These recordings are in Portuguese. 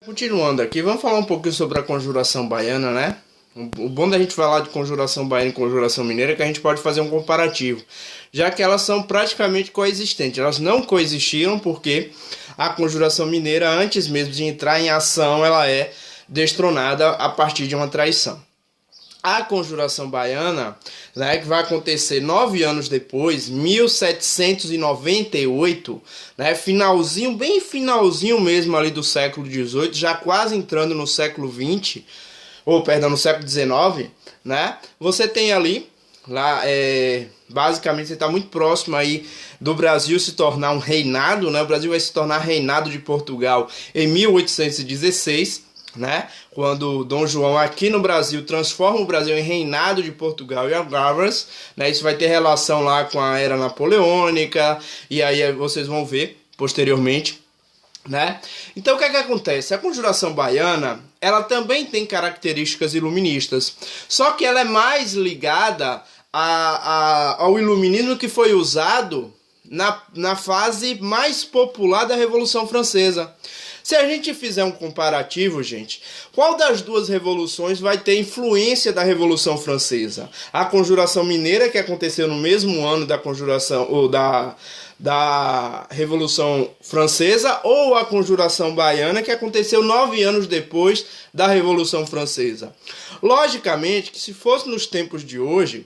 Continuando aqui, vamos falar um pouquinho sobre a conjuração baiana, né? O bom da gente falar de conjuração baiana e conjuração mineira é que a gente pode fazer um comparativo, já que elas são praticamente coexistentes. Elas não coexistiram porque a conjuração mineira, antes mesmo de entrar em ação, ela é destronada a partir de uma traição. A conjuração baiana, né, que vai acontecer 9 anos depois, 1798, né, finalzinho, bem finalzinho mesmo ali do século XVIII, já quase entrando no século XX, ou perdão, no século XIX, né, você tem ali, lá, basicamente você está muito próximo aí do Brasil se tornar um reinado, né, o Brasil vai se tornar reinado de Portugal em 1816, né? Quando Dom João aqui no Brasil transforma o Brasil em reinado de Portugal e Algarves, né? Isso vai ter relação lá com a era napoleônica, e aí vocês vão ver posteriormente, né? Então o que é que acontece? A conjuração baiana, ela também tem características iluministas, só que ela é mais ligada ao iluminismo que foi usado na fase mais popular da Revolução Francesa. Se a gente fizer um comparativo, gente, qual das duas revoluções vai ter influência da Revolução Francesa? A Conjuração Mineira, que aconteceu no mesmo ano da Conjuração ou da Revolução Francesa, ou a Conjuração Baiana, que aconteceu 9 anos depois da Revolução Francesa? Logicamente que se fosse nos tempos de hoje,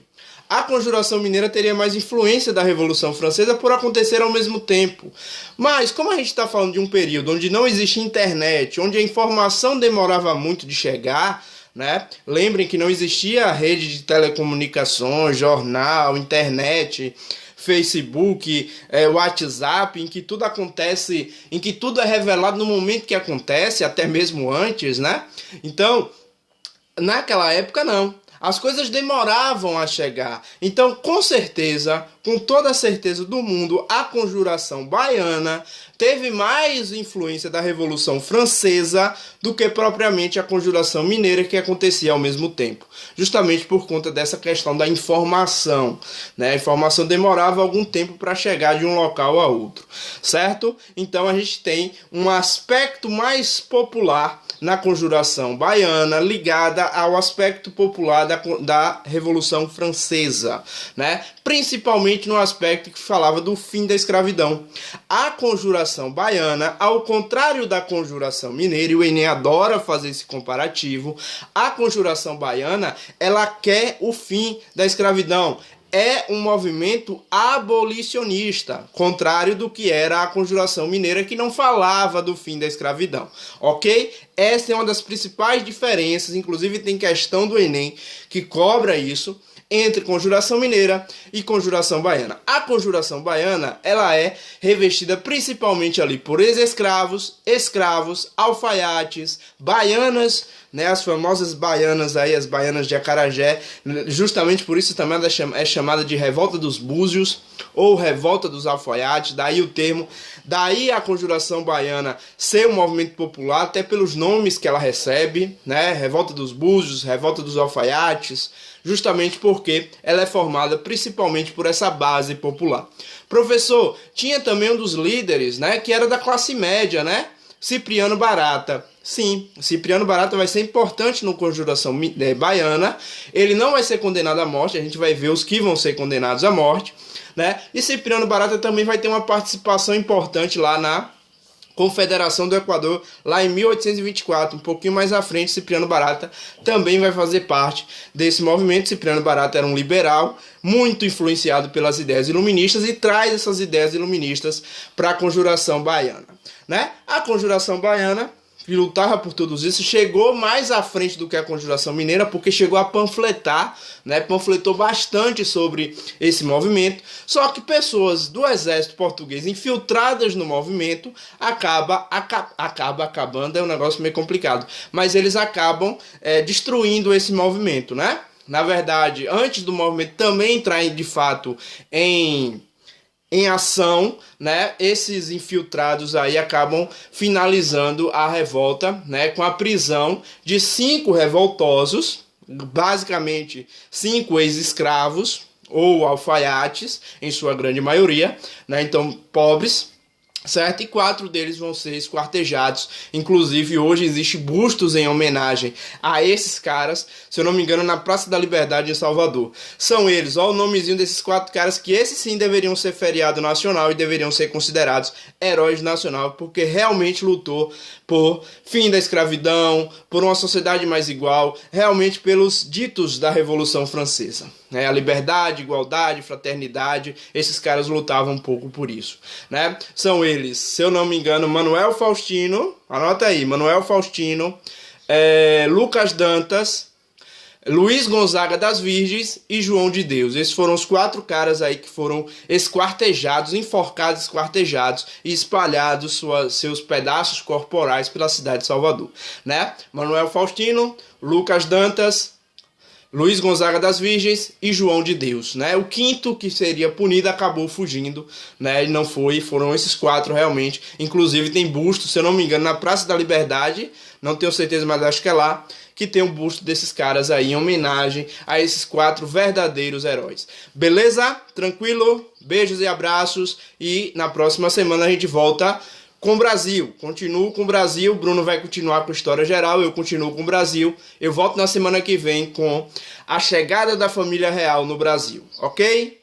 a Conjuração Mineira teria mais influência da Revolução Francesa por acontecer ao mesmo tempo. Mas, como a gente está falando de um período onde não existia internet, onde a informação demorava muito de chegar, né? Lembrem que não existia rede de telecomunicações, jornal, internet, Facebook, WhatsApp, em que tudo acontece, em que tudo é revelado no momento que acontece, até mesmo antes, né? Então, naquela época não. As coisas demoravam a chegar. Então, com certeza, com toda a certeza do mundo, a conjuração baiana teve mais influência da Revolução Francesa do que propriamente a conjuração mineira, que acontecia ao mesmo tempo. Justamente por conta dessa questão da informação, né? A informação demorava algum tempo para chegar de um local a outro, certo? Então, a gente tem um aspecto mais popular na conjuração baiana, ligada ao aspecto popular da Revolução Francesa, né? Principalmente no aspecto que falava do fim da escravidão. A conjuração baiana, ao contrário da conjuração mineira, e o Enem adora fazer esse comparativo, a conjuração baiana, ela quer o fim da escravidão. É um movimento abolicionista, contrário do que era a conjuração mineira, que não falava do fim da escravidão, ok? Essa é uma das principais diferenças, inclusive tem questão do Enem que cobra isso, entre conjuração mineira e conjuração baiana. A conjuração baiana, ela é revestida principalmente ali por ex-escravos, escravos, alfaiates, baianas, né, as famosas baianas aí, as baianas de Acarajé, justamente por isso também é chamada de Revolta dos Búzios ou Revolta dos Alfaiates, daí o termo, daí a conjuração baiana ser um movimento popular, até pelos nomes que ela recebe, né, Revolta dos Búzios, Revolta dos Alfaiates, justamente porque ela é formada principalmente por essa base popular. Professor, tinha também um dos líderes, né, que era da classe média, né, Cipriano Barata. Sim, Cipriano Barata vai ser importante no conjuração baiana. Ele não vai ser condenado à morte, a gente vai ver os que vão ser condenados à morte, né? E Cipriano Barata também vai ter uma participação importante lá na Confederação do Equador, lá em 1824, um pouquinho mais à frente. Cipriano Barata também vai fazer parte desse movimento. Cipriano Barata era um liberal, muito influenciado pelas ideias iluministas, e traz essas ideias iluministas para a conjuração baiana, né? A conjuração baiana, que lutava por tudo isso, chegou mais à frente do que a conjuração mineira, porque chegou a panfletar, né? Panfletou bastante sobre esse movimento, só que pessoas do exército português infiltradas no movimento acabando, é um negócio meio complicado, mas eles acabam destruindo esse movimento, né? Na verdade, antes do movimento também entrar de fato em ação, né, esses infiltrados aí acabam finalizando a revolta, né, com a prisão de 5 revoltosos, basicamente 5 ex-escravos ou alfaiates, em sua grande maioria, né, então pobres, certo? E 4 deles vão ser esquartejados. Inclusive, hoje existe bustos em homenagem a esses caras, se eu não me engano, na Praça da Liberdade em Salvador. São eles, ó, o nomezinho desses 4 caras, que esses sim deveriam ser feriado nacional e deveriam ser considerados heróis nacionais, porque realmente lutou por fim da escravidão, por uma sociedade mais igual, realmente pelos ditos da Revolução Francesa. A liberdade, igualdade, fraternidade, esses caras lutavam um pouco por isso, né? São eles, se eu não me engano, Manuel Faustino, anota aí, Manuel Faustino, Lucas Dantas, Luiz Gonzaga das Virgens e João de Deus. Esses foram os 4 caras aí que foram esquartejados, enforcados, esquartejados e espalhados seus pedaços corporais pela cidade de Salvador, né? Manuel Faustino, Lucas Dantas, Luiz Gonzaga das Virgens e João de Deus, né? O 5º que seria punido acabou fugindo, né? E não foi, foram esses 4 realmente. Inclusive tem busto, se eu não me engano, na Praça da Liberdade, não tenho certeza, mas acho que é lá, que tem um busto desses caras aí em homenagem a esses 4 verdadeiros heróis. Beleza? Tranquilo? Beijos e abraços e na próxima semana a gente volta com o Brasil. Continuo com o Brasil, Bruno vai continuar com a história geral, eu continuo com o Brasil. Eu volto na semana que vem com a chegada da família real no Brasil, ok?